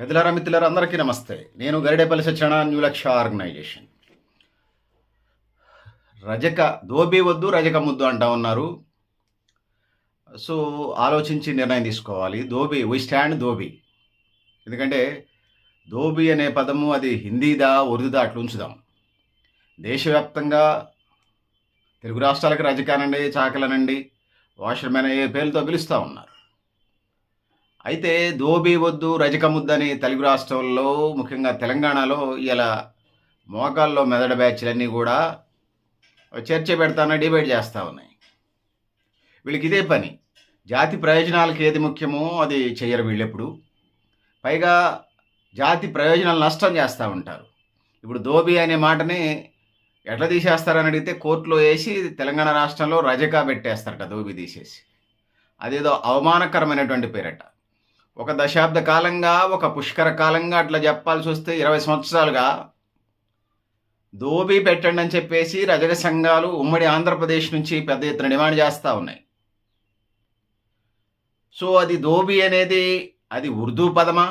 పెద్దలారా మిత్రులారా అందరికీ నమస్తే. నేను గరిడేపల్లి సత్యనారాయణ న్యూ లక్ష్య ఆర్గనైజేషన్. రజక దోబీ వద్దు రజక ముద్దు అంటా ఉన్నారు. సో ఆలోచించి నిర్ణయం తీసుకోవాలి. దోబీ వి స్టాండ్ దోబీ. ఎందుకంటే దోబీ అనే పదము అది హిందీదా ఉర్దూదా అట్లా ఉంచుదాం. దేశవ్యాప్తంగా తెలుగు రాష్ట్రాలకు రజకానండి, చాకలనండి, వాషర్మెన్ ఏ పేర్లతో పిలుస్తూ ఉన్నారు. అయితే దోబీ వద్దు రజక ముద్దని తెలుగు రాష్ట్రాల్లో ముఖ్యంగా తెలంగాణలో ఇలా మోకాల్లో మెదడు బ్యాచ్లన్నీ కూడా చర్చ పెడతాన డిబేట్ చేస్తూ ఉన్నాయి. వీళ్ళకి ఇదే పని. జాతి ప్రయోజనాలకు ఏది ముఖ్యమో అది చెయ్యరు వీళ్ళెప్పుడు. పైగా జాతి ప్రయోజనాలు నష్టం చేస్తూ ఉంటారు. ఇప్పుడు దోబీ అనే మాటని ఎట్లా తీసేస్తారని అడిగితే కోర్టులో వేసి తెలంగాణ రాష్ట్రంలో రజక పెట్టేస్తారట దోబీ తీసేసి. అదేదో అవమానకరమైనటువంటి పేరట. ఒక దశాబ్ద కాలంగా ఒక పుష్కర కాలంగా అట్లా చెప్పాల్సి వస్తే 20 సంవత్సరాలుగా దోబీ పెట్టండి అని చెప్పేసి రజక సంఘాలు ఉమ్మడి ఆంధ్రప్రదేశ్ నుంచి పెద్ద ఎత్తున డిమాండ్ చేస్తూ ఉన్నాయి. సో అది దోబీ అనేది అది ఉర్దూ పదమా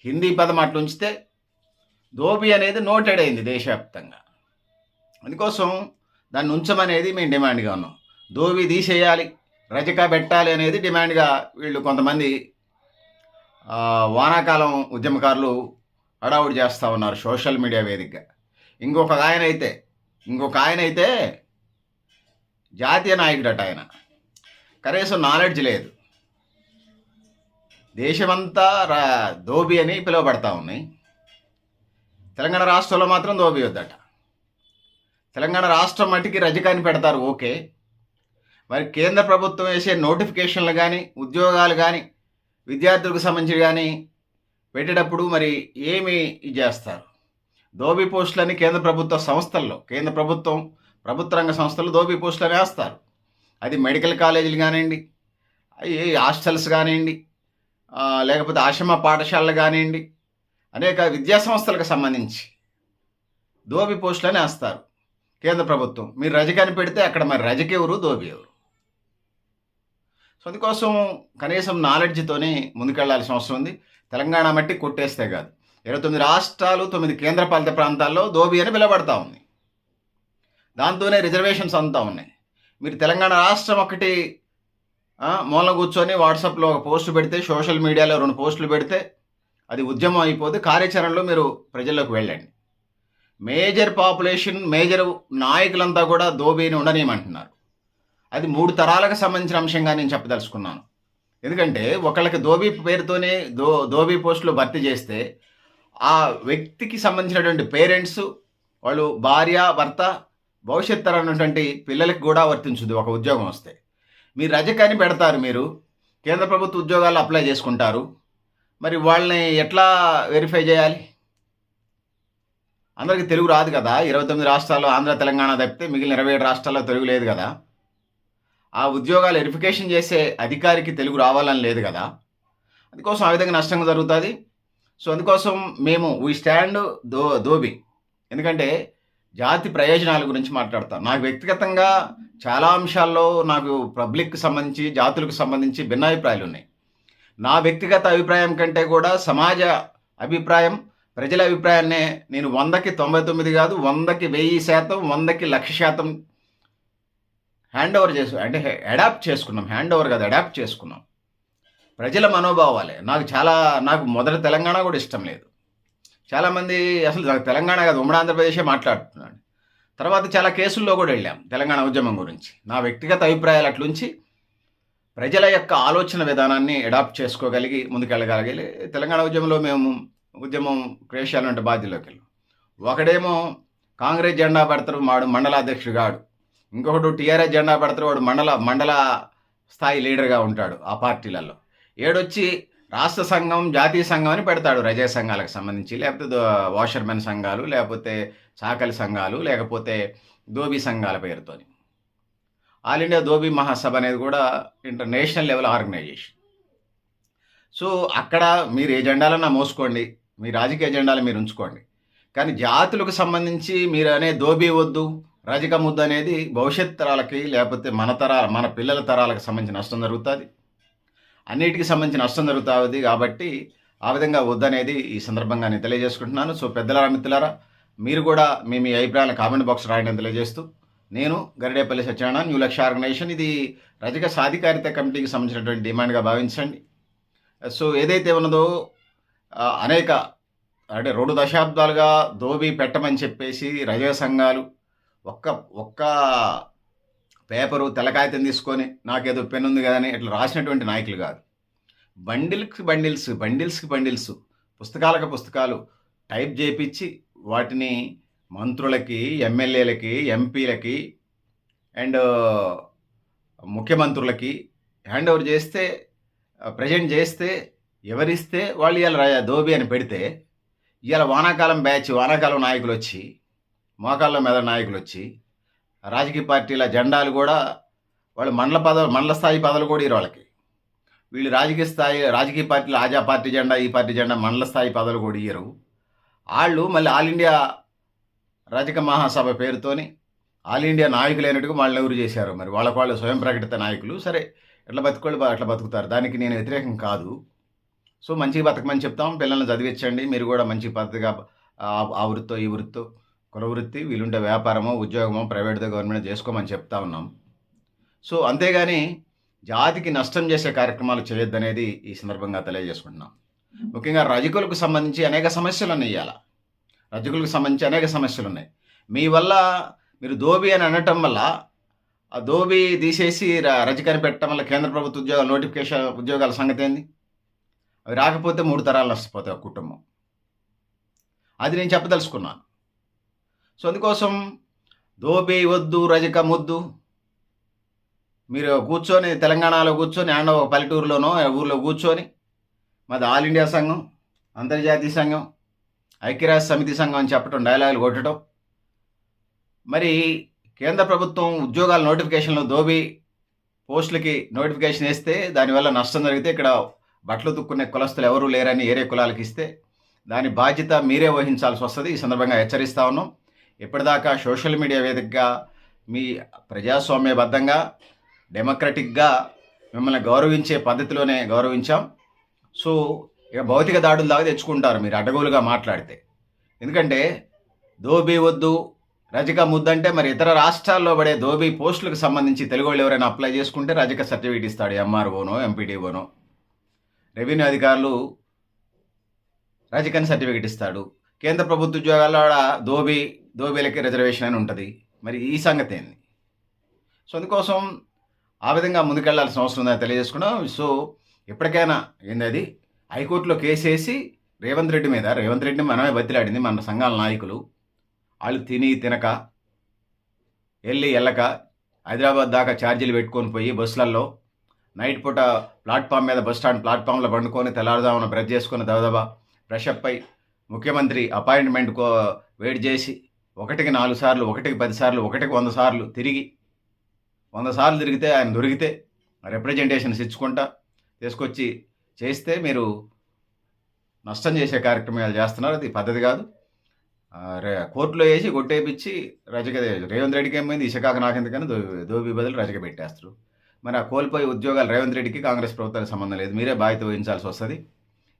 హిందీ పదం అట్లా ఉంచితే దోబీ అనేది నోటెడ్ అయింది దేశవ్యాప్తంగా. అందుకోసం దాన్ని ఉంచమనేది మేము డిమాండ్గా ఉన్నాం. దోబీ తీసేయాలి రజక పెట్టాలి అనేది డిమాండ్గా వీళ్ళు కొంతమంది వానాకాలం ఉద్యమకారులు హడావుడి చేస్తూ ఉన్నారు సోషల్ మీడియా వేదికగా. ఇంకొక ఆయన అయితే జాతీయ నాయకుడట. ఆయన కనీసం నాలెడ్జ్ లేదు. దేశమంతా దోబీ అని పిలువబడతా ఉన్నాయి. తెలంగాణ రాష్ట్రంలో మాత్రం దోబీ వద్దట. తెలంగాణ రాష్ట్రం మట్టికి రజకాన్ని పెడతారు, ఓకే. మరి కేంద్ర ప్రభుత్వం వేసే నోటిఫికేషన్లు కానీ ఉద్యోగాలు కానీ విద్యార్థులకు సంబంధించి కానీ పెట్టేటప్పుడు మరి ఏమి చేస్తారు? దోబీ పోస్టులని కేంద్ర ప్రభుత్వ రంగ సంస్థలు దోబీ పోస్టులని వేస్తారు. అది మెడికల్ కాలేజీలు కానివ్వండి, హాస్టల్స్ కానివ్వండి, లేకపోతే ఆశ్రమ పాఠశాలలు కానివ్వండి, అనేక విద్యా సంస్థలకు సంబంధించి దోబీ పోస్టులని వేస్తారు కేంద్ర ప్రభుత్వం. మీరు రజకాన్ని పెడితే అక్కడ మరి రజక ఎవరు, దోబీ ఎవరు? సో అందుకోసం కనీసం నాలెడ్జ్తోనే ముందుకెళ్లాల్సిన అవసరం ఉంది. తెలంగాణ మట్టి కొట్టేస్తే కాదు. 29 రాష్ట్రాలు 9 కేంద్రపాలిత ప్రాంతాల్లో దోబీ అని పిలవబడతా ఉంది. దాంతోనే రిజర్వేషన్స్ అంతా ఉన్నాయి. మీరు తెలంగాణ రాష్ట్రం ఒకటి మూలన కూర్చొని వాట్సాప్లో ఒక పోస్ట్ పెడితే, సోషల్ మీడియాలో 2 పోస్టులు పెడితే అది ఉద్యమం అయిపోతే కార్యాచరణలో మీరు ప్రజల్లోకి వెళ్ళండి. మేజర్ నాయకులంతా కూడా దోబీని ఉండనీయమంటున్నారు. అది 3 తరాలకు సంబంధించిన అంశంగా నేను చెప్పదలుచుకున్నాను. ఎందుకంటే ఒకళ్ళకి దోబీ పేరుతోనే దోబీ పోస్టులు భర్తీ చేస్తే ఆ వ్యక్తికి సంబంధించినటువంటి పేరెంట్స్, వాళ్ళు భార్య భర్త, భవిష్యత్ తరమైనటువంటి పిల్లలకి కూడా వర్తించుద్ది ఒక ఉద్యోగం వస్తే. మీరు రజకాన్ని పెడతారు, మీరు కేంద్ర ప్రభుత్వ ఉద్యోగాలు అప్లై చేసుకుంటారు, మరి వాళ్ళని ఎట్లా వెరిఫై చేయాలి? అందరికీ తెలుగు రాదు కదా. 29 రాష్ట్రాల్లో ఆంధ్ర తెలంగాణ తప్పితే మిగిలిన 27 రాష్ట్రాల్లో తెలుగు లేదు కదా. ఆ ఉద్యోగాలు వెరిఫికేషన్ చేసే అధికారికి తెలుగు రావాలని లేదు కదా. అందుకోసం ఆ విధంగా నష్టంగా జరుగుతుంది. సో అందుకోసం మేము వీ స్టాండ్ దోబీ. ఎందుకంటే జాతి ప్రయోజనాల గురించి మాట్లాడతాను. నాకు వ్యక్తిగతంగా చాలా అంశాల్లో నాకు పబ్లిక్కి సంబంధించి జాతులకు సంబంధించి భిన్నాభిప్రాయాలు ఉన్నాయి. నా వ్యక్తిగత అభిప్రాయం కంటే కూడా సమాజ అభిప్రాయం, ప్రజల అభిప్రాయాన్నే నేను 100కి 99 కాదు, 100కి 1000%, 100కి 1,00,000% అడాప్ట్ చేసుకున్నాం. ప్రజల మనోభావాలే నాకు మొదటి తెలంగాణ కూడా ఇష్టం లేదు. చాలామంది అసలు తెలంగాణ కాదు ఉమ్మడి ఆంధ్రప్రదేశే మాట్లాడుతున్నాడు. తర్వాత చాలా కేసుల్లో కూడా వెళ్ళాం తెలంగాణ ఉద్యమం గురించి. నా వ్యక్తిగత అభిప్రాయాలు అట్లుంచి ప్రజల యొక్క ఆలోచన విధానాన్ని అడాప్ట్ చేసుకోగలిగి ముందుకెళ్ళగలిగి తెలంగాణ ఉద్యమంలో మేము ఉద్యమం క్రియేట్ చేయాలంటే బాధ్యతలోకి వెళ్ళాం. ఒకడేమో కాంగ్రెస్ జెండా పెడతారు, వాడు మండలాధ్యక్షుడు గాడు. ఇంకొకడు టీఆర్ఎస్ జెండా పెడతారు, వాడు మండల స్థాయి లీడర్గా ఉంటాడు ఆ పార్టీలలో. ఏడొచ్చి రాష్ట్ర సంఘం, జాతీయ సంఘం అని పెడతాడు రజక సంఘాలకు సంబంధించి, లేకపోతే వాషర్మెన్ సంఘాలు, లేకపోతే చాకలి సంఘాలు, లేకపోతే దోబీ సంఘాల పేరుతోని. ఆల్ ఇండియా దోబీ మహాసభ అనేది కూడా ఇంటర్నేషనల్ లెవెల్ ఆర్గనైజేషన్. సో అక్కడ మీరు ఏ జెండాలన్నా మోసుకోండి, మీ రాజకీయ జెండాలు మీరు ఉంచుకోండి. కానీ జాతులకు సంబంధించి మీరు అనే దోబీ వద్దు రజక ముద్ద అనేది భవిష్యత్ తరాలకి, లేకపోతే మన పిల్లల తరాలకు సంబంధించిన నష్టం జరుగుతుంది. అన్నిటికీ సంబంధించిన నష్టం జరుగుతుంది. కాబట్టి ఆ విధంగా వద్దనేది ఈ సందర్భంగా నేను తెలియజేసుకుంటున్నాను. సో పెద్దలారా, మిత్రులారా, మీరు కూడా మీ అభిప్రాయాలను కామెంట్ బాక్స్ రాయడం తెలియజేస్తూ, నేను గరిడేపల్లి సత్యనారాయణ, న్యూ లక్ష్య ఆర్గనైజేషన్. ఇది రజక సాధికారిత కమిటీకి సంబంధించినటువంటి డిమాండ్గా భావించండి. సో ఏదైతే ఉన్నదో అనేక అంటే 2 దశాబ్దాలుగా దోబీ పెట్టమని చెప్పేసి రజక సంఘాలు ఒక్క ఒక్క పేపరు తెల్ల కాగితం తీసుకొని నాకేదో పెన్ ఉంది కదా అని ఇట్లా రాసినటువంటి నాయకులు కాదు. బండిల్స్కి బండిల్స్ పుస్తకాలకు పుస్తకాలు టైప్ చేయించి వాటిని మంత్రులకి, ఎమ్మెల్యేలకి, ఎంపీలకి అండ్ ముఖ్యమంత్రులకి హ్యాండ్ ఓవర్ చేస్తే, ప్రజెంట్ చేస్తే, ఎవరిస్తే వాళ్ళు ఇవాళ దోబీ అని పెడితే, ఇవాళ వానాకాలం నాయకులు వచ్చి, మోకాళ్ళ మీద నాయకులు వచ్చి, రాజకీయ పార్టీల జెండాలు కూడా వాళ్ళు మండల స్థాయి పదవులు కూడా ఇరు వాళ్ళకి. వీళ్ళు రాజకీయ పార్టీలు ఆజా పార్టీ జెండా, ఈ పార్టీ జెండా, మండల స్థాయి పదవులు కూడా ఇయ్యరు. వాళ్ళు మళ్ళీ ఆల్ ఇండియా రజక మహాసభ పేరుతోని ఆల్ ఇండియా నాయకులైనట్టుగా వాళ్ళని ఎవరు చేశారు. మరి వాళ్ళు స్వయం ప్రకటిత నాయకులు. సరే, ఎట్లా బతుకోళ్ళు అట్లా బతుకుతారు, దానికి నేను వ్యతిరేకం కాదు. సో మంచిగా బతకమని చెప్తాం, పిల్లల్ని చదివించండి. మీరు కూడా మంచి పద్ధతిగా ఆ వృత్తో ఈ వృత్తో, కుల వృత్తి, వీలుంటే వ్యాపారమో ఉద్యోగమో ప్రైవేట్దో గవర్నమెంట్ చేసుకోమని చెప్తా ఉన్నాం. సో అంతేగాని జాతికి నష్టం చేసే కార్యక్రమాలు చేయొద్దనేది ఈ సందర్భంగా తెలియజేసుకుంటున్నాం. ముఖ్యంగా రజకులకు సంబంధించి అనేక సమస్యలు ఉన్నాయి. రజకులకు సంబంధించి అనేక సమస్యలు ఉన్నాయి. మీ వల్ల మీరు దోబీ అని అనటం వల్ల ఆ దోబీ తీసేసి రజకని పెట్టడం వల్ల కేంద్ర ప్రభుత్వ ఉద్యోగాల సంగతి ఏంది? అవి రాకపోతే 3 తరాలు నష్టపోతాయి ఒక కుటుంబం. అది నేను చెప్పదలుచుకున్నాను. సో అందుకోసం దోబీ వద్దు, రజక ముద్దు. మీరు కూర్చొని తెలంగాణలో కూర్చొని ఒక పల్లెటూరులోనో ఊర్లో కూర్చొని మాది ఆల్ ఇండియా సంఘం, అంతర్జాతీయ సంఘం, ఐక్యరాజ్య సమితి సంఘం అని చెప్పడం, డైలాగులు కొట్టడం. మరి కేంద్ర ప్రభుత్వం ఉద్యోగాల నోటిఫికేషన్లో దోబీ పోస్టులకి నోటిఫికేషన్ వేస్తే దానివల్ల నష్టం జరిగితే, ఇక్కడ బట్టలు తుక్కునే కులస్తులు ఎవరూ లేరని ఏరే కులాలకు ఇస్తే దాని బాధ్యత మీరే వహించాల్సి వస్తుంది. ఈ సందర్భంగా హెచ్చరిస్తూ ఉన్నాం. ఇప్పటిదాకా సోషల్ మీడియా వేదికగా మీ ప్రజాస్వామ్యబద్ధంగా, డెమోక్రటిక్గా మిమ్మల్ని గౌరవించే పద్ధతిలోనే గౌరవించాం. సో ఇక భౌతిక దాడులు దాకా తెచ్చుకుంటారు మీరు అడ్డగోలుగా మాట్లాడితే. ఎందుకంటే దోబీ వద్దు, రజక ముద్దంటే మరి ఇతర రాష్ట్రాల్లో పడే దోబీ పోస్టులకు సంబంధించి తెలుగు వాళ్ళు ఎవరైనా అప్లై చేసుకుంటే రజక సర్టిఫికేట్ ఇస్తాడు ఎంఆర్ఓనో ఎంపీడీఓనో. రెవెన్యూ అధికారులు రజకని సర్టిఫికేట్ ఇస్తాడు. కేంద్ర ప్రభుత్వ ఉద్యోగాల్లో దోబీలకి రిజర్వేషన్ అని ఉంటుంది. మరి ఈ సంగతి ఏంది? సో అందుకోసం ఆ విధంగా ముందుకెళ్లాల్సిన అవసరం ఉందని తెలియజేసుకున్నాం. సో ఎప్పటికైనా ఏంది, హైకోర్టులో కేసు వేసి రేవంత్ రెడ్డిని మనమే బతిలాడింది మన సంఘాల నాయకులు. వాళ్ళు తినక వెళ్ళక హైదరాబాద్ దాకా ఛార్జీలు పెట్టుకొని పోయి బస్సులలో నైట్ పూట ప్లాట్ఫామ్ మీద, బస్ స్టాండ్ ప్లాట్ఫామ్లో పండుకొని తెల్లారుదామున బ్రష్ చేసుకొని దబదబా ఫ్రెష్ అప్ అయి ముఖ్యమంత్రి అపాయింట్మెంట్ వెయిట్ చేసి 1కి 4 సార్లు, 1కి 10 సార్లు, 1కి 100 సార్లు తిరిగి 100 సార్లు తిరిగితే ఆయన దొరికితే రిప్రజెంటేషన్స్ ఇచ్చుకుంటా తీసుకొచ్చి చేస్తే మీరు నష్టం చేసే కార్యక్రమాలు చేస్తున్నారు. అది పద్ధతి కాదు. కోర్టులో వేసి కొట్టేపించి రేవంత్ రెడ్డికి ఏమైంది, ఇసుకాక నాకెందుకని దోబీ బదులు రజక పెట్టేస్తారు. మరి ఆ కోల్పోయే ఉద్యోగాలు రేవంత్ రెడ్డికి కాంగ్రెస్ ప్రభుత్వానికి సంబంధం లేదు. మీరే బాధ్యత వహించాల్సి వస్తుంది.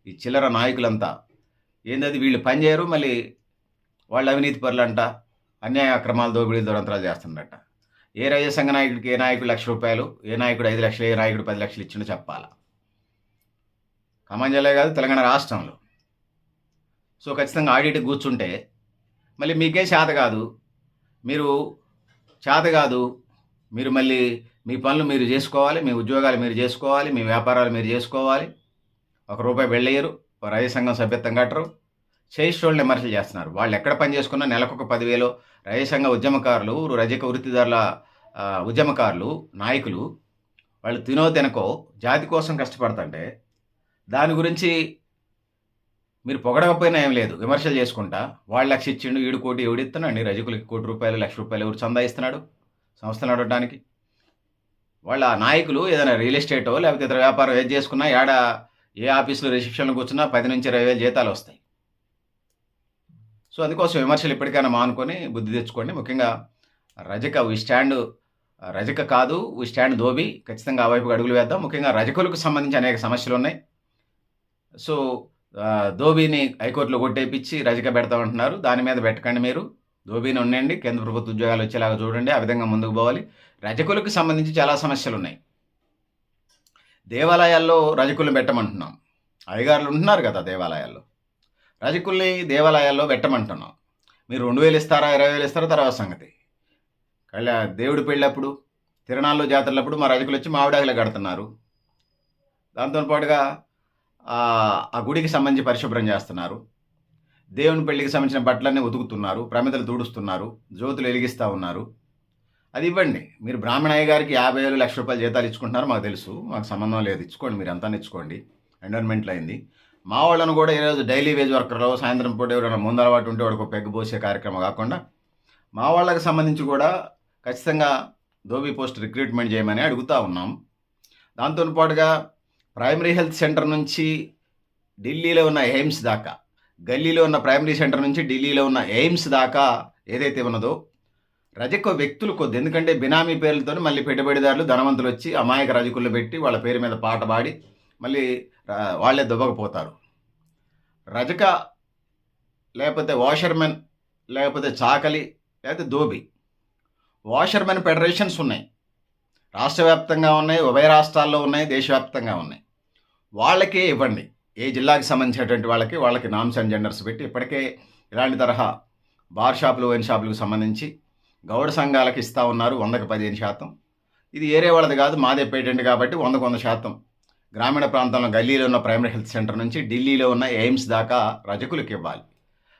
ఈ చిల్లర నాయకులంతా ఏంటది, వీళ్ళు పనిచేయరు, మళ్ళీ వాళ్ళు అవినీతి పరులంట, అన్యాయ అక్రమాలు, దోపిడీలు, దురంతరాలు చేస్తుండట. ఏ రజక సంఘ నాయకుడికి ఏ నాయకుడు ₹1,00,000, ఏ నాయకుడు 5 లక్షలు, ఏ నాయకుడు 10 లక్షలు ఇచ్చిండో చెప్పాలా. ఖమ్మం జిల్లా కాదు, తెలంగాణ రాష్ట్రంలో. సో ఖచ్చితంగా ఆడిట్ కూర్చుంటే మళ్ళీ మీకే చేత కాదు, మీరు మళ్ళీ మీ పనులు మీరు చేసుకోవాలి, మీ ఉద్యోగాలు మీరు చేసుకోవాలి, మీ వ్యాపారాలు మీరు చేసుకోవాలి. ₹1 వెళ్ళయ్యరు, రజక సంఘం సభ్యత్వం కట్టరు, చేయిస్టోళ్ళని విమర్శలు చేస్తున్నారు. వాళ్ళు ఎక్కడ పని చేసుకున్నా నెలకు 10,000 రజక సంఘ ఉద్యమకారులు, రజక వృత్తిదారుల ఉద్యమకారులు, నాయకులు వాళ్ళు తినకో జాతి కోసం కష్టపడుతుంటే దాని గురించి మీరు పొగడకపోయినా ఏం లేదు, విమర్శలు చేసుకుంటా వాళ్ళు 1,00,000 ఇచ్చిండు, 7 కోటి ఎవడు ఇస్తున్నాడు, రజకులకి ₹1,00,000, ₹1,00,000 ఎవరు చందా ఇస్తున్నాడు సంస్థలు నడవడానికి? వాళ్ళ నాయకులు ఏదైనా రియల్ ఎస్టేటో లేకపోతే ఇతర వ్యాపారం ఏది చేసుకున్నా ఏ ఆఫీసులో రిసెప్షన్లో కూర్చున్నా 10 నుంచి 20,000 జీతాలు వస్తాయి. సో అందుకోసం విమర్శలు ఇప్పటికైనా మానుకొని బుద్ధి తెచ్చుకోండి. ముఖ్యంగా రజక కాదు, వి స్టాండ్ దోబీ. ఖచ్చితంగా ఆ వైపుకి అడుగులు వేద్దాం. ముఖ్యంగా రజకులకు సంబంధించి అనేక సమస్యలు ఉన్నాయి. సో ధోబీని హైకోర్టులో కొట్టేపిచ్చి రజక పెడతామంటున్నారు. దాని మీద పెట్టకండి మీరు. ధోబీని ఉండండి. కేంద్ర ప్రభుత్వ ఉద్యోగాలు వచ్చేలాగా చూడండి. ఆ విధంగా ముందుకు పోవాలి. రజకులకు సంబంధించి చాలా సమస్యలున్నాయి. దేవాలయాల్లో రజకుల్ని పెట్టమంటున్నాం. అయ్యగారులు ఉంటున్నారు కదా దేవాలయాల్లో. రజకుల్ని దేవాలయాల్లో పెట్టమంటున్నాం. మీరు 2000 ఇస్తారా, 20,000 ఇస్తారా తర్వాత సంగతి. దేవుడి పెళ్ళప్పుడు, తిరణాల్లో జాతరలప్పుడు మా రజకులు వచ్చి మామిడాకులు కడుతున్నారు. దాంతో పాటుగా ఆ గుడికి సంబంధించి పరిశుభ్రం చేస్తున్నారు. దేవుని పెళ్లికి సంబంధించిన బట్టలన్నీ ఉతుకుతున్నారు. ప్రమిదలు తుడుస్తున్నారు. జ్యోతులు వెలిగిస్తూ ఉన్నారు. అది ఇవ్వండి. మీరు బ్రాహ్మణ అయ్య గారికి 50,000 లక్ష రూపాయలు జీతాలు ఇచ్చుకుంటున్నారు. మాకు తెలుసు. మాకు సంబంధం లేదు. ఇచ్చుకోండి, మీరు అంతా ఇచ్చుకోండి. ఎండోర్మెంట్లో అయింది. మా వాళ్ళను కూడా ఈరోజు డైలీ వేజ్ వర్కర్లో సాయంత్రం పూట ఎవరైనా ముందు అలవాటు ఉంటే వాడికి పెగ్గు పోసే కార్యక్రమం కాకుండా మా వాళ్ళకి సంబంధించి కూడా ఖచ్చితంగా ధోబీ పోస్ట్ రిక్రూట్మెంట్ చేయమని అడుగుతూ ఉన్నాం. దాంతో పాటుగా ప్రైమరీ హెల్త్ సెంటర్ నుంచి ఢిల్లీలో ఉన్న ఎయిమ్స్ దాకా, గల్లీలో ఉన్న ప్రైమరీ సెంటర్ నుంచి ఢిల్లీలో ఉన్న ఎయిమ్స్ దాకా ఏదైతే ఉన్నదో రజక వ్యక్తులు కొద్ది, ఎందుకంటే బినామీ పేర్లతో మళ్ళీ పెట్టుబడిదారులు ధనవంతులు వచ్చి అమాయక రజకులు పెట్టి వాళ్ళ పేరు మీద పాట పాడి మళ్ళీ వాళ్ళే దుబ్బకపోతారు. రజక లేకపోతే వాషర్మెన్ లేకపోతే చాకలి లేకపోతే ధోబీ, వాషర్మెన్ ఫెడరేషన్స్ ఉన్నాయి. రాష్ట్ర వ్యాప్తంగా ఉన్నాయి, ఉభయ రాష్ట్రాల్లో ఉన్నాయి, దేశవ్యాప్తంగా ఉన్నాయి. వాళ్ళకే ఇవ్వండి. ఏ జిల్లాకి సంబంధించినటువంటి వాళ్ళకి నామ్స్ అండ్ జెండర్స్ పెట్టి ఇప్పటికే ఇలాంటి తరహా బార్ షాపులు, వైన్ షాపులకు సంబంధించి గౌడ సంఘాలకు ఇస్తూ ఉన్నారు 100కి 15%. ఇది ఏరే వాళ్ళది కాదు, మాదే పేటెంట్ కాబట్టి 100కు 100%. గ్రామీణ ప్రాంతంలో గల్లీలో ఉన్న ప్రైమరీ హెల్త్ సెంటర్ నుంచి ఢిల్లీలో ఉన్న ఎయిమ్స్ దాకా రజకులకు ఇవ్వాలి.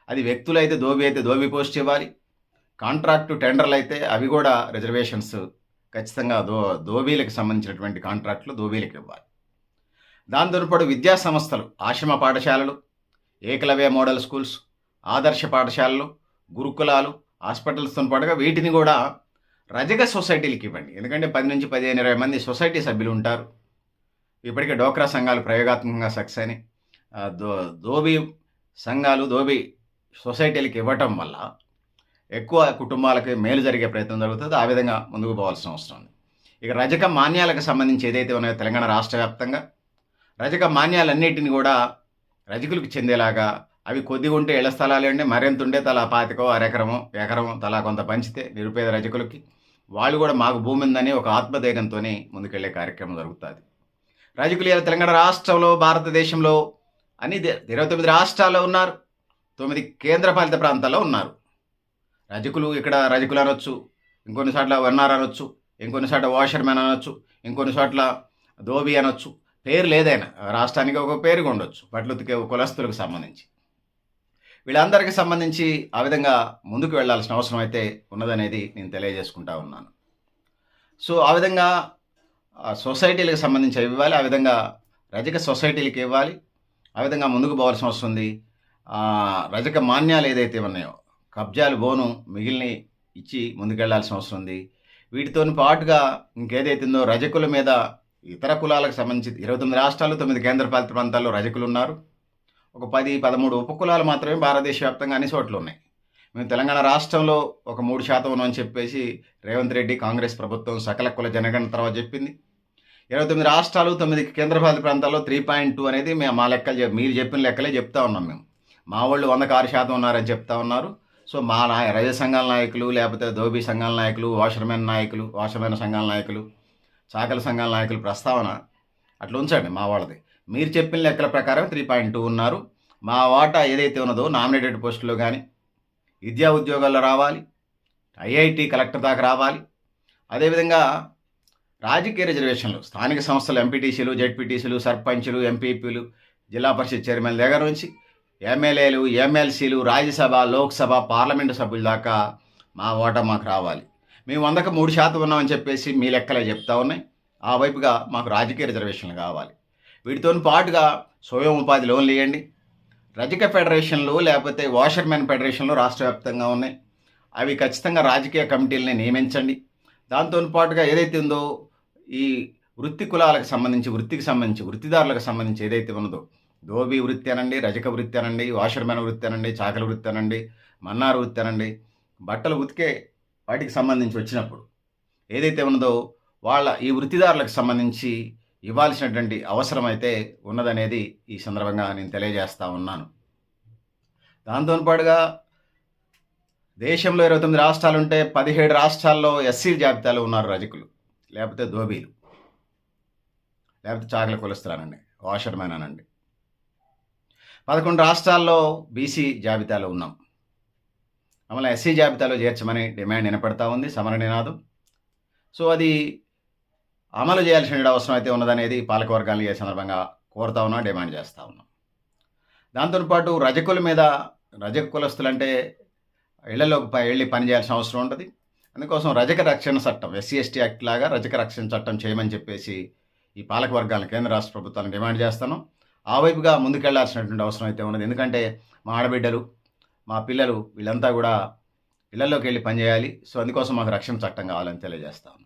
అది వ్యక్తులు అయితే ధోబీ అయితే ధోబీ పోస్ట్ ఇవ్వాలి. కాంట్రాక్టు టెండర్లు అయితే అవి కూడా రిజర్వేషన్స్ ఖచ్చితంగా ధోబీలకు సంబంధించినటువంటి కాంట్రాక్టులు ధోబీలకు ఇవ్వాలి. దాంతోపాటు విద్యా సంస్థలు, ఆశ్రమ పాఠశాలలు, ఏకలవ్య మోడల్ స్కూల్స్, ఆదర్శ పాఠశాలలు, గురుకులాలు, హాస్పిటల్స్తో పాటుగా వీటిని కూడా రజక సొసైటీలకు ఇవ్వండి. ఎందుకంటే 10 నుంచి 15, 20 మంది సొసైటీ సభ్యులు ఉంటారు. ఇప్పటికే డోక్రా సంఘాలు ప్రయోగాత్మకంగా సక్సెస్ అని ధోబీ సంఘాలు ధోబీ సొసైటీలకు ఇవ్వటం వల్ల ఎక్కువ కుటుంబాలకి మేలు జరిగే ప్రయత్నం జరుగుతుంది. ఆ విధంగా ముందుకు పోవాల్సిన అవసరం ఉంది. ఇక రజక మాన్యాలకు సంబంధించి ఏదైతే ఉన్నాయో తెలంగాణ రాష్ట్ర వ్యాప్తంగా రజక మాన్యాలన్నిటిని కూడా రజకులకు చెందేలాగా, అవి కొద్దిగా ఉంటే ఇళ్ల స్థలాలు అండి, మరింత ఉంటే తలా 25 అరెకరమో ఎకరమో తలా కొంత పంచితే నిరుపేద రజకులకి వాళ్ళు కూడా మాకు భూమి ఉందని ఒక ఆత్మధైర్యంతో ముందుకెళ్లే కార్యక్రమం జరుగుతుంది. రజకులు ఇలా తెలంగాణ రాష్ట్రంలో, భారతదేశంలో అన్ని 29 రాష్ట్రాల్లో ఉన్నారు, 9 కేంద్రపాలిత ప్రాంతాల్లో ఉన్నారు. రజకులు ఇక్కడ రజకులు అనొచ్చు, ఇంకొన్ని చోట్ల వన్నార్ అనొచ్చు, ఇంకొన్ని చోట్ల వాషర్మెన్ అనొచ్చు, ఇంకొన్ని చోట్ల ధోబీ అనొచ్చు. పేరు లేదైనా రాష్ట్రానికి ఒక పేరుగా ఉండొచ్చు, బట్టలు ఉతికే కులస్తులకు సంబంధించి. వీళ్ళందరికీ సంబంధించి ఆ విధంగా ముందుకు వెళ్లాల్సిన అవసరం అయితే ఉన్నదనేది నేను తెలియజేసుకుంటా ఉన్నాను. సో ఆ విధంగా సొసైటీలకు సంబంధించి ఇవ్వాలి, ఆ విధంగా రజక సొసైటీలకు ఇవ్వాలి, ఆ విధంగా ముందుకు పోవాల్సిన అవసరం ఉంది. రజక మాన్యాలు ఏదైతే ఉన్నాయో కబ్జాలు బోను మిగిలిన ఇచ్చి ముందుకెళ్లాల్సిన అవసరం ఉంది. వీటితో పాటుగా ఇంకేదైతే ఉందో రజకుల మీద ఇతర కులాలకు సంబంధించి 29 రాష్ట్రాలు, 9 కేంద్రపాలిత ప్రాంతాల్లో రజకులు ఉన్నారు. ఒక 10-13 ఉపకులాలు మాత్రమే భారతదేశ వ్యాప్తంగా అన్ని చోట్ల ఉన్నాయి. మేము తెలంగాణ రాష్ట్రంలో ఒక 3% ఉన్నామని చెప్పేసి రేవంత్ రెడ్డి కాంగ్రెస్ ప్రభుత్వం సకల కుల జనగణన తర్వాత చెప్పింది. 29 రాష్ట్రాలు, 9 కేంద్రపాలిత ప్రాంతాల్లో 3.2 అనేది మా లెక్కలు, మీరు చెప్పిన లెక్కలే చెప్తా ఉన్నాం మేము. మా వాళ్ళు 106% ఉన్నారని చెప్తా ఉన్నారు. సో మా రజ సంఘాల నాయకులు, లేకపోతే ధోబీ సంఘాల నాయకులు, వాషర్మెన్ నాయకులు, వాషర్మెన్ సంఘాల నాయకులు, చాకల సంఘాల నాయకులు ప్రస్తావన అట్లా ఉంచండి మా వాళ్ళది. మీరు చెప్పిన లెక్కల ప్రకారం 3.2 ఉన్నారు. మా వాటా ఏదైతే ఉన్నదో నామినేటెడ్ పోస్టులో కానీ విద్యా ఉద్యోగాల్లో రావాలి, ఐఐటి కలెక్టర్ దాకా రావాలి. అదేవిధంగా రాజకీయ రిజర్వేషన్లు, స్థానిక సంస్థలు ఎంపీటీసీలు, జెడ్పీటీసీలు, సర్పంచులు, ఎంపీపీలు, జిల్లా పరిషత్ చైర్మన్ దగ్గర నుంచి ఎమ్మెల్యేలు, ఎమ్మెల్సీలు, రాజ్యసభ, లోక్సభ, పార్లమెంటు సభ్యుల దాకా మా ఓటా మాకు రావాలి. మేము 100కు 3% ఉన్నామని చెప్పేసి మీ లెక్కలే చెప్తా ఉన్నాయి. ఆ వైపుగా మాకు రాజకీయ రిజర్వేషన్లు కావాలి. వీటితో పాటుగా స్వయం ఉపాధి లోన్లు ఇవ్వండి. రజక ఫెడరేషన్లు లేకపోతే వాషర్మెన్ ఫెడరేషన్లు రాష్ట్ర వ్యాప్తంగా ఉన్నాయి. అవి ఖచ్చితంగా రాజకీయ కమిటీలని నియమించండి. దాంతో పాటుగా ఏదైతే ఉందో ఈ వృత్తి కులాలకు సంబంధించి, వృత్తిదారులకు సంబంధించి ఏదైతే ఉన్నదో ధోబీ వృత్తి అనండి, రజక వృత్తి అనండి, వాషర్మెన్ వృత్తి అనండి, చాకల వృత్తి అనండి, మన్నార్ వృత్తి అనండి, బట్టలు ఉతికే వాటికి సంబంధించి వచ్చినప్పుడు ఏదైతే ఉన్నదో వాళ్ళ ఈ వృత్తిదారులకు సంబంధించి ఇవ్వాల్సినటువంటి అవసరం అయితే ఉన్నదనేది ఈ సందర్భంగా నేను తెలియజేస్తా ఉన్నాను. దాంతో పాటుగా దేశంలో 29 రాష్ట్రాలుంటే 17 రాష్ట్రాల్లో ఎస్సీ జాబితాలో ఉన్నారు రజకులు, లేకపోతే ధోబీలు, లేకపోతే చాకలి కులస్తులనండి, వాషర్‌మెన్ అనండి. 11 రాష్ట్రాల్లో బీసీ జాబితాలో ఉన్నాం. మమ్మల్ని ఎస్సీ జాబితాలో చేర్చమని డిమాండ్ వినపడతా ఉంది, సమర నినాదం. సో అది అమలు చేయాల్సిన అవసరం అయితే ఉన్నదనేది పాలకవర్గాన్ని ఈ సందర్భంగా కోరుతా ఉన్నా, డిమాండ్ చేస్తూ ఉన్నాం. దాంతోపాటు రజకుల మీద, రజక కులస్తులంటే ఇళ్లలోకి వెళ్ళి పని చేయాల్సిన అవసరం ఉంటుంది. అందుకోసం రజక రక్షణ చట్టం, ఎస్సీ ఎస్టీ యాక్ట్ లాగా రజక రక్షణ చట్టం చేయమని చెప్పేసి ఈ పాలకవర్గాలను, కేంద్ర రాష్ట్ర ప్రభుత్వాలను డిమాండ్ చేస్తాను. ఆ వైపుగా ముందుకెళ్లాల్సినటువంటి అవసరం అయితే ఉన్నది. ఎందుకంటే మా ఆడబిడ్డలు, మా పిల్లలు వీళ్ళంతా కూడా ఇళ్లలోకి వెళ్ళి పనిచేయాలి. సో అందుకోసం మాకు రక్షణ చట్టం కావాలని తెలియజేస్తాను.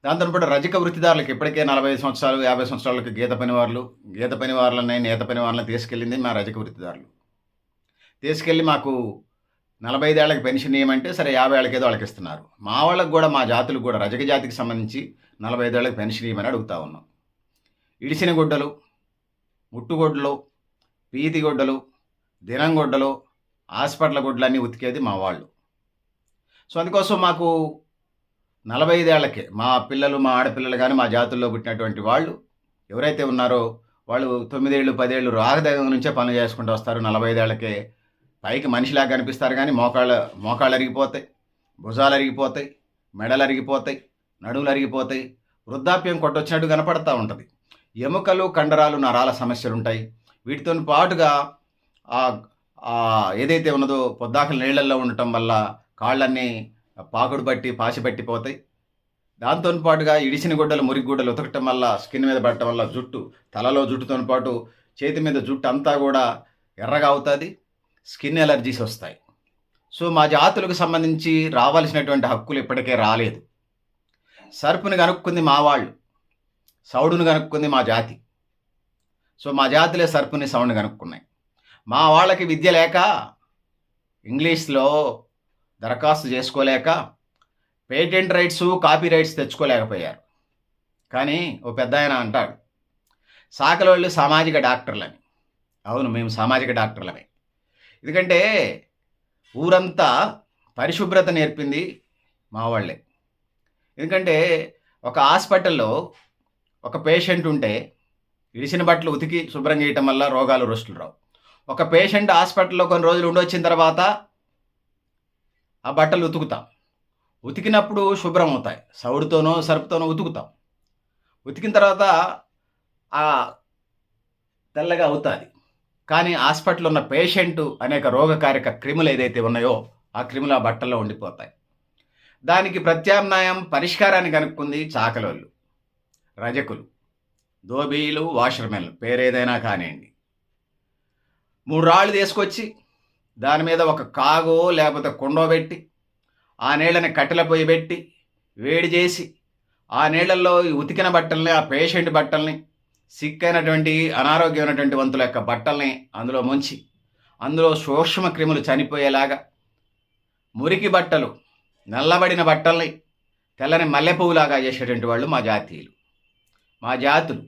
దాంతోపాటు రజక వృత్తిదారులకు ఇప్పటికే 45 సంవత్సరాలు 50 సంవత్సరాలకు గీత పనివారులని, నేత పనివారులను తీసుకెళ్ళింది మా రజక వృత్తిదారులు. తీసుకెళ్ళి మాకు 45 ఏళ్ళకి పెన్షన్ ఇవ్వమంటే సరే 50 ఏళ్ళకి ఏదో వాళ్ళకి ఇస్తున్నారు. మా వాళ్ళకు కూడా, మా జాతులకు కూడా, రజక జాతికి సంబంధించి 45 ఏళ్ళకి పెన్షన్ ఇవ్వమని అడుగుతా ఉన్నాం. ఇడిసిన గుడ్డలు, ముట్టుగొడ్డలు, పీతి గుడ్డలు, దినం గుడ్డలు, హాస్పిటల్ గుడ్డలన్నీ ఉతికేది మా వాళ్ళు. సో అందుకోసం మాకు 45 ఏళ్లకే మా పిల్లలు, మా ఆడపిల్లలు కానీ, మా జాతుల్లో పుట్టినటువంటి వాళ్ళు ఎవరైతే ఉన్నారో వాళ్ళు 9 ఏళ్ళు 10 ఏళ్ళు రాగదగం నుంచే పనులు చేసుకుంటూ వస్తారు. 45 ఏళ్లకే పైకి మనిషిలాగా కనిపిస్తారు కానీ మోకాళ్ళు అరిగిపోతాయి, భుజాలు అరిగిపోతాయి, మెడలు అరిగిపోతాయి, నడుములు అరిగిపోతాయి, వృద్ధాప్యం కొట్టొచ్చినట్టు కనపడతా ఉంటుంది. ఎముకలు, కండరాలు, నరాల సమస్యలు ఉంటాయి. వీటితో పాటుగా ఏదైతే ఉన్నదో పొద్దాకలు నీళ్లలో ఉండటం వల్ల కాళ్ళన్నీ పాకుడు బట్టి పాసి పట్టిపోతాయి. దాంతో పాటుగా ఇడిసిన గుడ్డలు, మురికి గుడ్డలు ఉతకటం వల్ల, స్కిన్ మీద పడటం వల్ల తలలో జుట్టుతో పాటు చేతి మీద జుట్టు అంతా కూడా ఎర్రగా అవుతుంది, స్కిన్ ఎలర్జీస్ వస్తాయి. సో మా జాతులకు సంబంధించి రావాల్సినటువంటి హక్కులు ఇప్పటికే రాలేదు. సర్పుని కనుక్కుంది మా వాళ్ళు, సౌడును కనుక్కుంది మా జాతి. సో మా జాతులే సర్పుని, సౌండ్ని కనుక్కున్నాయి. మా వాళ్ళకి విద్య లేక, ఇంగ్లీష్లో దరఖాస్తు చేసుకోలేక, పేటెంట్ రైట్స్, కాపీ రైట్స్ తెచ్చుకోలేకపోయారు. కానీ ఓ పెద్ద ఆయన అంటాడు, సాకలోళ్ళు సామాజిక డాక్టర్లని. అవును, మేము సామాజిక డాక్టర్లమే. ఎందుకంటే ఊరంతా పరిశుభ్రత నేర్పింది మా వాళ్ళే. ఎందుకంటే ఒక హాస్పిటల్లో ఒక పేషెంట్ ఉంటే ఇడిసిన బట్టలు ఉతికి శుభ్రం చేయటం వల్ల రోగాలు రుష్టులు రావు. ఒక పేషెంట్ హాస్పిటల్లో కొన్ని రోజులు ఉండొచ్చిన తర్వాత ఆ బట్టలు ఉతుకుతాం. ఉతికినప్పుడు శుభ్రం అవుతాయి, సౌడుతోనో సర్పుతోనో ఉతుకుతాం. ఉతికిన తర్వాత ఆ తెల్లగా అవుతుంది. కానీ హాస్పిటల్లో ఉన్న పేషెంట్ అనేక రోగకారక క్రిములు ఏదైతే ఉన్నాయో ఆ క్రిములు ఆ బట్టల్లో ఉండిపోతాయి. దానికి ప్రత్యామ్నాయం, పరిష్కారాన్ని కనుక్కుంది చాకలోళ్ళు, రజకులు, ధోబీలు, వాషర్మెన్లు, పేరేదైనా కానివ్వండి. 3 రాళ్ళు తీసుకొచ్చి దాని మీద ఒక కాగో లేకపోతే కుండో పెట్టి ఆ నీళ్ళని కట్టెల పొయ్యి పెట్టి వేడి చేసి ఆ నీళ్ళల్లో ఉతికిన బట్టల్ని, ఆ పేషెంట్ బట్టల్ని, సిక్కైనటువంటి అనారోగ్యమైనటువంటి వంతుల యొక్క బట్టల్ని అందులో ముంచి అందులో సూక్ష్మ క్రిములు చనిపోయేలాగా, మురికి బట్టలు, నల్లబడిన బట్టల్ని తెల్లని మల్లెపువ్వులాగా చేసేటువంటి వాళ్ళు మా జాతీయులు, మా జాతులు.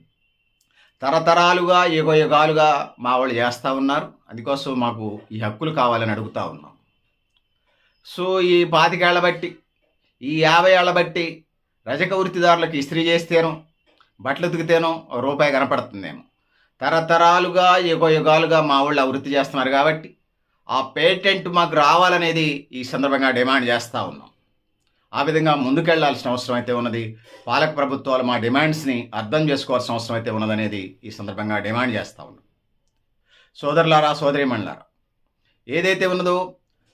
తరతరాలుగా, యుగాలుగా మా వాళ్ళు చేస్తూ ఉన్నారు. అందుకోసం మాకు ఈ హక్కులు కావాలని అడుగుతూ ఉన్నాం. సో ఈ 25 ఏళ్ల బట్టి, ఈ 50 ఏళ్ల బట్టి రజక వృత్తిదారులకు ఇస్త్రీ చేస్తేనో, బట్టలు ఉతికితేనో రూపాయి కనపడుతుందేమో. తరతరాలుగా, యుగాలుగా మా వాళ్ళు వృత్తి చేస్తున్నారు కాబట్టి ఆ పేటెంట్ మాకు రావాలనేది ఈ సందర్భంగా డిమాండ్ చేస్తూ ఉన్నాం. ఆ విధంగా ముందుకెళ్లాల్సిన అవసరం అయితే ఉన్నది. పాలక ప్రభుత్వాలు మా డిమాండ్స్ని అర్థం చేసుకోవాల్సిన అవసరం అయితే ఉన్నదనేది ఈ సందర్భంగా డిమాండ్ చేస్తూ ఉన్నాం. సోదరులారా, సోదరీమణులారా, ఏదైతే ఉన్నదో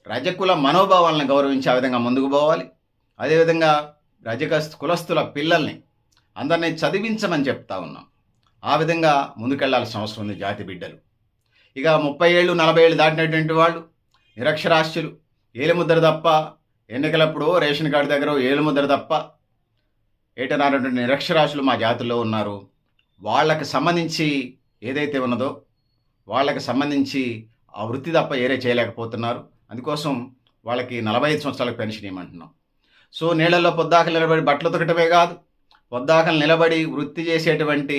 రజకుల మనోభావాలను గౌరవించి ఆ విధంగా ముందుకు పోవాలి. అదేవిధంగా రజక కులస్తుల పిల్లల్ని అందరినీ చదివించమని చెప్తా ఉన్నాం. ఆ విధంగా ముందుకెళ్లాల్సిన అవసరం ఉంది జాతి బిడ్డలు. ఇక 30 ఏళ్ళు 40 ఏళ్ళు దాటినటువంటి వాళ్ళు నిరక్షరాస్యులు, ఏలుముద్ర తప్ప, ఎన్నికలప్పుడు రేషన్ కార్డు దగ్గర ఏలుముద్ర తప్ప ఏటనారటువంటి నిరక్షరాస్యులు మా జాతుల్లో ఉన్నారు. వాళ్ళకి సంబంధించి ఏదైతే ఉన్నదో వాళ్ళకి సంబంధించి ఆ వృత్తి తప్ప ఏరే చేయలేకపోతున్నారు. అందుకోసం వాళ్ళకి 45 సంవత్సరాలకు పెన్షన్ ఇవ్వమంటున్నాం. సో నీళ్ళల్లో పొద్దాకలు నిలబడి బట్టలు ఉతకటమే కాదు, పొద్దాకలు నిలబడి వృత్తి చేసేటువంటి,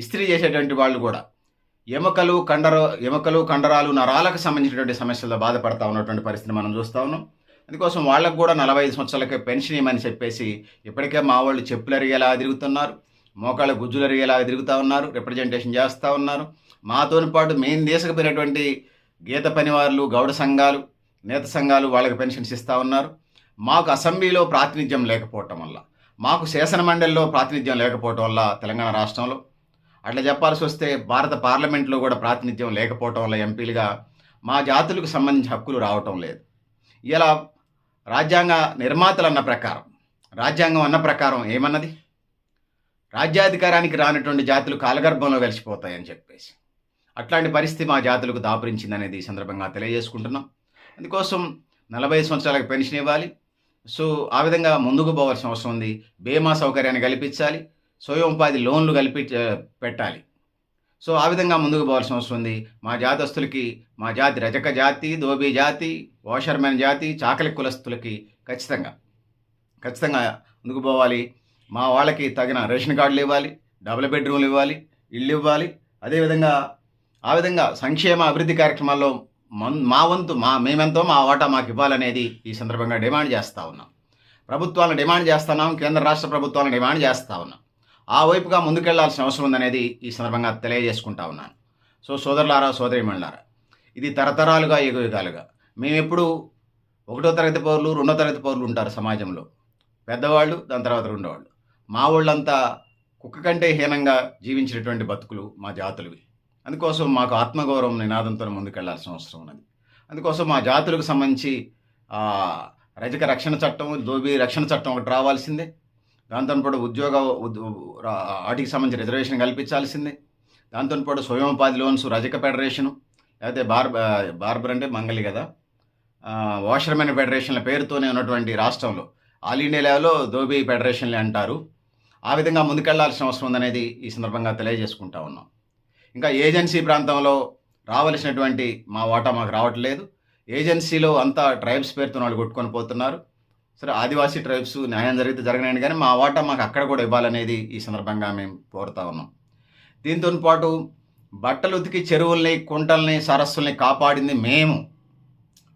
ఇస్త్రీ చేసేటువంటి వాళ్ళు కూడా ఎముకలు, కండరాలు, నరాలకు సంబంధించినటువంటి సమస్యలతో బాధపడతా ఉన్నటువంటి పరిస్థితిని మనం చూస్తా ఉన్నాం. అందుకోసం వాళ్ళకు కూడా 45 సంవత్సరాలకే పెన్షన్ ఇవ్వమని చెప్పేసి ఇప్పటికే మా వాళ్ళు చెప్పులు అరిగేలా తిరుగుతున్నారు, మోకాళ్ళ గుజ్జులు అరిగేలా తిరుగుతూ ఉన్నారు, రిప్రజెంటేషన్ చేస్తూ ఉన్నారు. మాతోని పాటు మేము తీసుకుపోయినటువంటి గీత పనివారులు, గౌడ సంఘాలు, నేత సంఘాలు వాళ్ళకి పెన్షన్స్ ఇస్తూ ఉన్నారు. మాకు అసెంబ్లీలో ప్రాతినిధ్యం లేకపోవటం వల్ల, మాకు శాసన మండలిలో ప్రాతినిధ్యం లేకపోవటం వల్ల తెలంగాణ రాష్ట్రంలో, అట్లా చెప్పాల్సి వస్తే భారత పార్లమెంట్లో కూడా ప్రాతినిధ్యం లేకపోవటం వల్ల ఎంపీలుగా మా జాతులకు సంబంధించిన హక్కులు రావటం లేదు. ఇలా రాజ్యాంగ నిర్మాతలు అన్న ప్రకారం, రాజ్యాంగం అన్న ప్రకారం ఏమన్నది, రాజ్యాధికారానికి రానటువంటి జాతులు కాలగర్భంలో వెలిసిపోతాయని చెప్పేసి అట్లాంటి పరిస్థితి మా జాతులకు దాపురించిందనేది ఈ సందర్భంగా తెలియజేసుకుంటున్నాం. అందుకోసం 40 సంవత్సరాలకు పెన్షన్ ఇవ్వాలి. సో ఆ విధంగా ముందుకు పోవాల్సిన అవసరం ఉంది. బీమా సౌకర్యాన్ని కల్పించాలి, స్వయం ఉపాధి లోన్లు పెట్టాలి. సో ఆ విధంగా ముందుకు పోవాల్సిన అవసరం ఉంది. మా జాతస్తులకి, మా జాతి రజక జాతి, దోబీ జాతి, వాషర్మెన్ జాతి, చాకలి కులస్తులకి ఖచ్చితంగా ముందుకు పోవాలి. మా వాళ్ళకి తగిన రేషన్ కార్డులు ఇవ్వాలి, డబుల్ బెడ్రూమ్లు ఇవ్వాలి, ఇళ్ళు ఇవ్వాలి. అదేవిధంగా ఆ విధంగా సంక్షేమ అభివృద్ధి కార్యక్రమాల్లో మా వంతు మేమెంతో మా వాటా మాకు ఇవ్వాలనేది ఈ సందర్భంగా డిమాండ్ చేస్తూ ఉన్నాం. ప్రభుత్వాలను డిమాండ్ చేస్తున్నాం, కేంద్ర రాష్ట్ర ప్రభుత్వాలను డిమాండ్ చేస్తూ ఉన్నాం. ఆ వైపుగా ముందుకెళ్లాల్సిన అవసరం ఉందనేది ఈ సందర్భంగా తెలియజేసుకుంటా ఉన్నాను. సో సోదరులారా, సోదరీమణులారా, ఇది తరతరాలుగా, యుగయుగాలుగా మేమెప్పుడు 1వ తరగతి పౌరులు, 2వ తరగతి పౌరులు ఉంటారు సమాజంలో, పెద్దవాళ్ళు, దాని తర్వాత రెండోవాళ్ళు. మా వాళ్ళంతా కుక్క కంటే హీనంగా జీవించినటువంటి బతుకులు మా జాతులవి. అందుకోసం మాకు ఆత్మగౌరవం నినాదంతో ముందుకెళ్లాల్సిన అవసరం ఉన్నది. అందుకోసం మా జాతులకు సంబంధించి రజక రక్షణ చట్టం, దోబీ రక్షణ చట్టం ఒకటి రావాల్సిందే. దాంతో పాటు వాటికి సంబంధించి రిజర్వేషన్ కల్పించాల్సిందే. దాంతో పాటు స్వయం ఉపాధి లోన్స్, రజక ఫెడరేషను, లేకపోతే బార్బర్ అంటే మంగళి కదా, వాషర్మెన్ ఫెడరేషన్ల పేరుతోనే ఉన్నటువంటి రాష్ట్రంలో ఆల్ ఇండియా లెవెల్లో దోబీ ఫెడరేషన్లు అంటారు. ఆ విధంగా ముందుకెళ్లాల్సిన అవసరం ఉందనేది ఈ సందర్భంగా తెలియజేసుకుంటా ఉన్నాం. ఇంకా ఏజెన్సీ ప్రాంతంలో రావలసినటువంటి మా వాటా మాకు రావట్లేదు. ఏజెన్సీలో అంతా ట్రైబ్స్ పేరుతో వాళ్ళు కొట్టుకొని పోతున్నారు. సరే, ఆదివాసీ ట్రైబ్స్ న్యాయం జరిగితే జరగనండి, కానీ మా వాటా మాకు అక్కడ కూడా ఇవ్వాలనేది ఈ సందర్భంగా మేము కోరుతా ఉన్నాం. దీంతో పాటు బట్టలు ఉతికి చెరువుల్ని, కుంటల్ని, సరస్సుల్ని కాపాడింది మేము.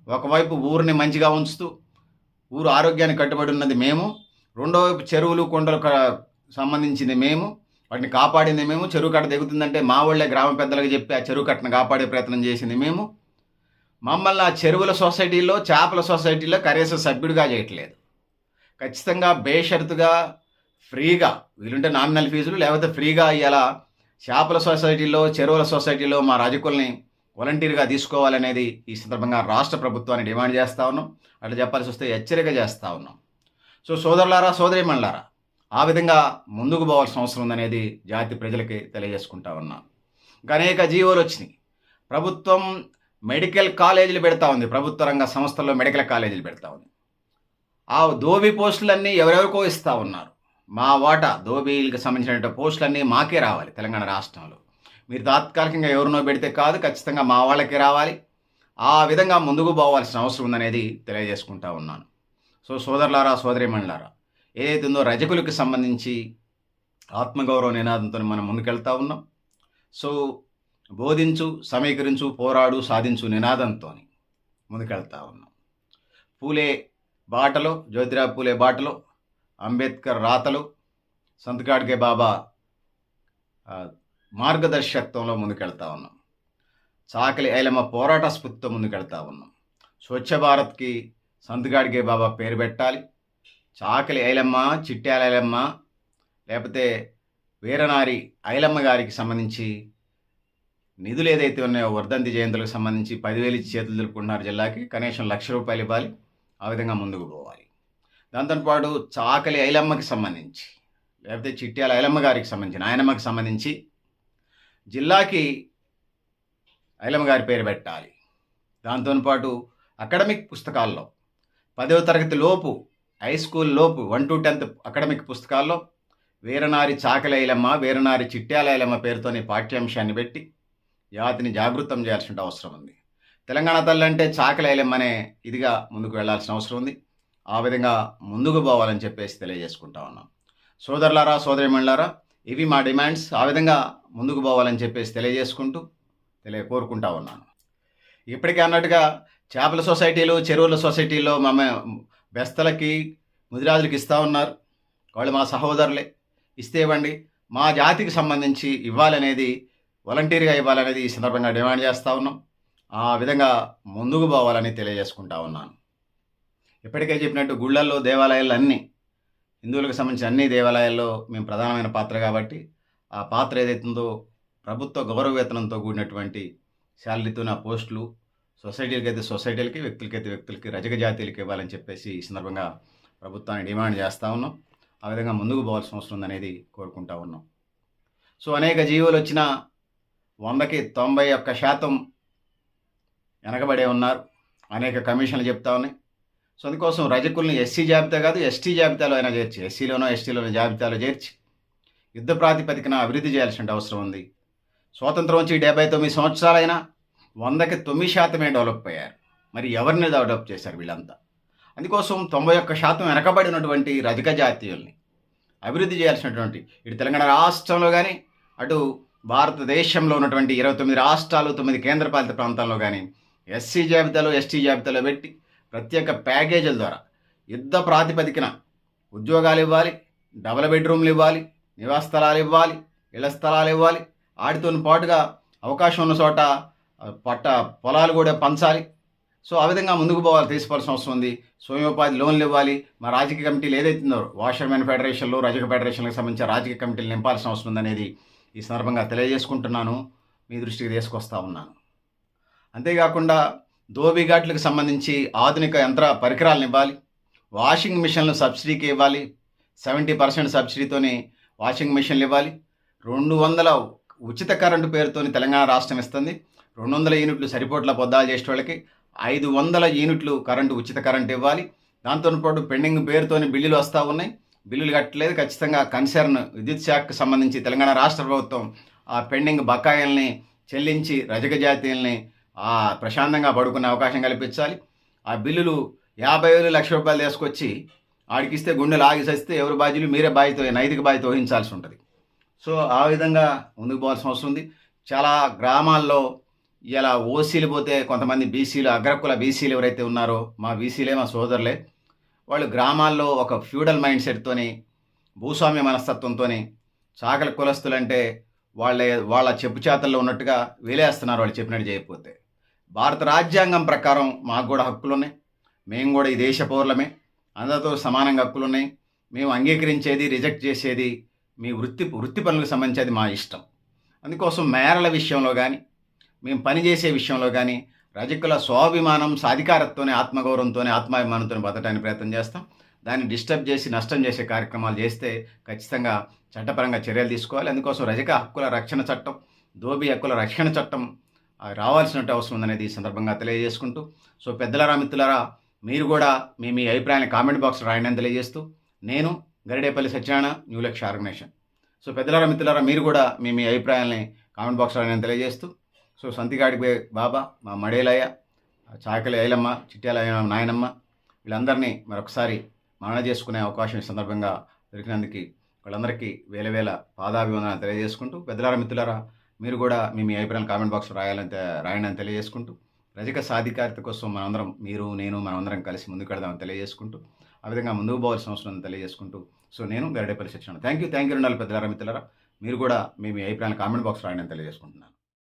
ఒకవైపు ఊరిని మంచిగా ఉంచుతూ ఊరు ఆరోగ్యానికి కట్టుబడి ఉన్నది మేము. రెండో వైపు చెరువులు, కుంటలు సంబంధించింది మేము, వాటిని కాపాడింది మేము. చెరువు కట్ట దిగుతుందంటే మా వాళ్ళే గ్రామ పెద్దలకు చెప్పి ఆ చెరువు కట్టను కాపాడే ప్రయత్నం చేసింది మేము. మమ్మల్ని ఆ చెరువుల సొసైటీలో, చేపల సొసైటీలో కనీసం సభ్యుడిగా చేయట్లేదు. ఖచ్చితంగా బేషరతుగా ఫ్రీగా, వీలుంటే నామినల్ ఫీజులు, లేకపోతే ఫ్రీగా ఇలా చేపల సొసైటీలో, చెరువుల సొసైటీలో మా రాజకుల్ని వాలంటీర్గా తీసుకోవాలనేది ఈ సందర్భంగా రాష్ట్ర ప్రభుత్వాన్ని డిమాండ్ చేస్తూ ఉన్నాం. అట్లా చెప్పాల్సి వస్తే హెచ్చరిక చేస్తూ ఉన్నాం. సో సోదరులారా, సోదరీమణులారా, ఆ విధంగా ముందుకు పోవాల్సిన అవసరం ఉందనేది జాతి ప్రజలకి తెలియజేసుకుంటా ఉన్నాం. ఇంకా అనేక జీవోలు వచ్చినాయి. ప్రభుత్వం మెడికల్ కాలేజీలు పెడతా ఉంది, ప్రభుత్వ రంగ సంస్థల్లో మెడికల్ కాలేజీలు పెడతా ఉంది. ఆ దోబీ పోస్టులన్నీ ఎవరెవరికో ఇస్తూ ఉన్నారు. మా వాటా దోబీలకు సంబంధించిన పోస్టులన్నీ మాకే రావాలి తెలంగాణ రాష్ట్రంలో. మీరు తాత్కాలికంగా ఎవరినో పెడితే కాదు, ఖచ్చితంగా మా వాళ్ళకే రావాలి. ఆ విధంగా ముందుకు పోవాల్సిన అవసరం ఉందనేది తెలియజేసుకుంటా ఉన్నాను. సో సోదరులారా, సోదరీమణులారా, ఏదైతే ఉందో రజకులకు సంబంధించి ఆత్మగౌరవ నినాదంతో మనం ముందుకెళ్తా ఉన్నాం. సో బోధించు, సమీకరించు, పోరాడు, సాధించు నినాదంతో ముందుకెళ్తా ఉన్నాం. పూలే బాటలో, జ్యోతిరావు పూలే బాటలో, అంబేద్కర్ రాతలు, సంత్ గాడ్గే బాబా మార్గదర్శకత్వంలో ముందుకెళ్తా ఉన్నాం. చాకలి ఐలమ్మ పోరాట స్ఫూర్తితో ముందుకెళ్తా ఉన్నాం. స్వచ్ఛ భారత్కి సంత్ గాడ్గే బాబా పేరు పెట్టాలి. చాకలి ఐలమ్మ, చిట్యాల ఐలమ్మ, లేకపోతే వీరనారి ఐలమ్మ గారికి సంబంధించి నిధులు ఏదైతే ఉన్నాయో వర్ధంతి జయంతులకు సంబంధించి 10,000 ఇచ్చి చేతులు దులుపుకుంటున్నారు. జిల్లాకి కనీసం ₹1,00,000 ఇవ్వాలి. ఆ విధంగా ముందుకు పోవాలి. దాంతోపాటు చాకలి ఐలమ్మకి సంబంధించి, లేకపోతే చిట్యాల ఐలమ్మ గారికి సంబంధించి, నాయనమ్మకి సంబంధించి జిల్లాకి ఐలమ్మ గారి పేరు పెట్టాలి. దాంతోపాటు అకాడమిక్ పుస్తకాల్లో 10వ తరగతి లోపు, హై స్కూల్ లోపు 1 to 10th అకాడమిక్ పుస్తకాల్లో వీరనారి చాకలి ఐలమ్మ, వీరనారి చిట్యాల ఐలమ్మ పేరుతోని పాఠ్యాంశాన్ని పెట్టి జాతిని జాగృతం చేయాల్సిన అవసరం ఉంది. తెలంగాణ తల్లి అంటే చాకలి ఐలమ్మ అనే ఇదిగా ముందుకు వెళ్లాల్సిన అవసరం ఉంది. ఆ విధంగా ముందుకు పోవాలని చెప్పేసి తెలియజేసుకుంటా ఉన్నాం. సోదరులారా, సోదరీమణులారా, ఇవి మా డిమాండ్స్. ఆ విధంగా ముందుకు పోవాలని చెప్పేసి తెలియజేసుకుంటూ కోరుకుంటా ఉన్నాను. ఇప్పటికే అన్నట్టుగా చేపల సొసైటీలు, చెరువుల సొసైటీల్లో బెస్తలకి, ముదిరాజులకి ఇస్తూ ఉన్నారు. వాళ్ళు మా సహోదరులే, ఇస్తే ఇవ్వండి. మా జాతికి సంబంధించి ఇవ్వాలనేది, వాలంటీర్గా ఇవ్వాలనేది ఈ సందర్భంగా డిమాండ్ చేస్తూ ఉన్నాం. ఆ విధంగా ముందుకు పోవాలని తెలియజేసుకుంటా ఉన్నాను. ఇప్పటికే చెప్పినట్టు గుళ్ళల్లో, దేవాలయాల్లో అన్నీ, హిందువులకు సంబంధించిన అన్ని దేవాలయాల్లో మేము ప్రధానమైన పాత్ర కాబట్టి, ఆ పాత్ర ఏదైతుందో ప్రభుత్వ గౌరవ వేతనంతో కూడినటువంటి శాలరీతోనే ఆ పోస్టులు, సొసైటీలకైతే సొసైటీలకి, వ్యక్తులకైతే వ్యక్తులకి, రజక జాతీయులకి ఇవ్వాలని చెప్పేసి ఈ సందర్భంగా ప్రభుత్వాన్ని డిమాండ్ చేస్తూ ఉన్నాం. ఆ విధంగా ముందుకు పోవాల్సిన అవసరం ఉందనేది కోరుకుంటా ఉన్నాం. సో అనేక జీవోలు వచ్చినా 100కి 91% వెనకబడే ఉన్నారు. అనేక కమిషన్లు చెప్తా ఉన్నాయి. సో అందుకోసం రజకుల్ని ఎస్సీ జాబితా కాదు, ఎస్టీ జాబితాలో అయినా చేర్చి, ఎస్సీలోనో ఎస్టీలోనో జాబితాలో చేర్చి యుద్ధ ప్రాతిపదికన అభివృద్ధి చేయాల్సిన అవసరం ఉంది. స్వాతంత్రం వచ్చి 79 సంవత్సరాలైనా 100కి 9% డెవలప్ అయ్యారు. మరి ఎవరిని డెవలప్ చేశారు వీళ్ళంతా? అందుకోసం 91% వెనకబడినటువంటి రజక జాతీయుల్ని అభివృద్ధి చేయాల్సినటువంటి, ఇటు తెలంగాణ రాష్ట్రంలో కానీ, అటు భారతదేశంలో ఉన్నటువంటి 29 రాష్ట్రాలు, 9 కేంద్రపాలిత ప్రాంతాల్లో కానీ ఎస్సీ జాబితాలో, ఎస్టీ జాబితాలో పెట్టి ప్రత్యేక ప్యాకేజీల ద్వారా యుద్ధ ప్రాతిపదికన ఉద్యోగాలు ఇవ్వాలి, డబుల్ బెడ్రూమ్లు ఇవ్వాలి, నివాస స్థలాలు ఇవ్వాలి, ఇళ్ల స్థలాలు ఇవ్వాలి. వాటితో పాటుగా అవకాశం ఉన్న చోట పొలాలు కూడా పంచాలి. సో ఆ విధంగా ముందుకు తీసుకోవాల్సిన అవసరం ఉంది. స్వయోపాధి లోన్లు ఇవ్వాలి. మా రాజకీయ కమిటీలు ఏదైతుందో వాషర్మెన్ ఫెడరేషన్లు, రజక ఫెడరేషన్లకు సంబంధించిన రాజకీయ కమిటీలు నింపాల్సిన అవసరం ఉందనేది ఈ సందర్భంగా తెలియజేసుకుంటున్నాను, మీ దృష్టికి తీసుకొస్తా ఉన్నాను. అంతేకాకుండా దోబిఘాట్లకు సంబంధించి ఆధునిక యంత్ర పరికరాలను ఇవ్వాలి. వాషింగ్ మిషన్లు సబ్సిడీకి ఇవ్వాలి. 70% సబ్సిడీతోని వాషింగ్ మిషన్లు ఇవ్వాలి. 200 ఉచిత కరెంటు పేరుతోని తెలంగాణ రాష్ట్రం ఇస్తుంది. 200 యూనిట్లు సరిపోట్ల పొద్దాలు చేసే వాళ్ళకి 500 యూనిట్లు కరెంటు, ఉచిత కరెంటు ఇవ్వాలి. దాంతోపాటు పెండింగ్ పేరుతోని బిల్లులు వస్తూ ఉన్నాయి. బిల్లులు కట్టలేదు. ఖచ్చితంగా కన్సర్న్ విద్యుత్ శాఖకు సంబంధించి తెలంగాణ రాష్ట్ర ప్రభుత్వం ఆ పెండింగ్ బకాయిల్ని చెల్లించి రజక జాతీయుల్ని ప్రశాంతంగా పడుకునే అవకాశం కల్పించాలి. ఆ బిల్లులు 50,000, ₹1,00,000 తీసుకొచ్చి ఆడికిస్తే గుండెలు ఆగి సస్తే ఎవరు బాధ్యులు? మీరే నైతిక బాధ్యత వహించాల్సి ఉంటుంది. సో ఆ విధంగా ముందుకు పోవాల్సిన అవసరం ఉంది. చాలా గ్రామాల్లో ఇలా ఓసీలు పోతే కొంతమంది బీసీలు, అగ్రకుల బీసీలు ఎవరైతే ఉన్నారో, మా బీసీలే, మా సోదరులే, వాళ్ళు గ్రామాల్లో ఒక ఫ్యూడల్ మైండ్ సెట్తోని, భూస్వామ్య మనస్తత్వంతో చాకలి కులస్తులంటే వాళ్ళ చెప్పు చేతల్లో ఉన్నట్టుగా వేలేస్తున్నారు వాళ్ళు చెప్పినట్టు చేయకపోతే. భారత రాజ్యాంగం ప్రకారం మాకు కూడా హక్కులు ఉన్నాయి. మేము కూడా ఈ దేశ పౌరులమే. అందరితో సమానంగా హక్కులు ఉన్నాయి. మేము అంగీకరించేది, రిజెక్ట్ చేసేది మీ వృత్తి పనులకు సంబంధించేది మా ఇష్టం. అందుకోసం మేరల విషయంలో కానీ, మేము పనిచేసే విషయంలో కానీ రజకుల స్వాభిమానం, సాధికారతతోనే, ఆత్మగౌరవంతోనే, ఆత్మాభిమానంతో బతకడానికి ప్రయత్నం చేస్తాం. దాన్ని డిస్టర్బ్ చేసి నష్టం చేసే కార్యక్రమాలు చేస్తే ఖచ్చితంగా చట్టపరంగా చర్యలు తీసుకోవాలి. అందుకోసం రజక హక్కుల రక్షణ చట్టం, దోబీ హక్కుల రక్షణ చట్టం రావాల్సిన అవసరం ఉందనేది ఈ సందర్భంగా తెలియజేసుకుంటూ, సో పెద్దలారా, మిత్రులారా, మీరు కూడా మీ అభిప్రాయాన్ని కామెంట్ బాక్స్లో రాయడం తెలియజేస్తూ, నేను గరిడేపల్లి సత్యనారాయణ, న్యూ లక్ష్య ఆర్గనైజేషన్. సో పెద్దలారా, మిత్రులారా, మీరు కూడా మీ అభిప్రాయాల్ని కామెంట్ బాక్స్లో రాయడం తెలియజేస్తూ, సో సంతిగాడి బాబా, మా మడేలయ్య, చాకలి ఐలమ్మ, చిట్యాల నాయనమ్మ, వీళ్ళందరినీ మరొకసారి మనన చేసుకునే అవకాశం ఈ సందర్భంగా దొరికినందుకు వాళ్ళందరికీ వేల పాదాభివందనాలు తెలియజేసుకుంటూ, పెద్దలారా, మిత్రులారా, మీరు కూడా మీ అభిప్రాయం కామెంట్ బాక్స్లో రాయని తెలియజేసుకుంటూ, రజక సాధికారత కోసం మనందరం, మీరు, నేను, మనమందరం కలిసి ముందుకు వెళదామని తెలియజేసుకుంటూ, ఆ విధంగా ముందుకు పోవాల్సిన అవసరం తెలియజేసుకుంటూ, సో నేను గరిడేపల్లి సత్యనారాయణ. Thank you. పెద్దలారా, మిత్రులారా, మీరు కూడా మీ అభిప్రాయాన్ని కామెంట్ బాక్స్ రాయని తెలియజేసుకుంటున్నాను.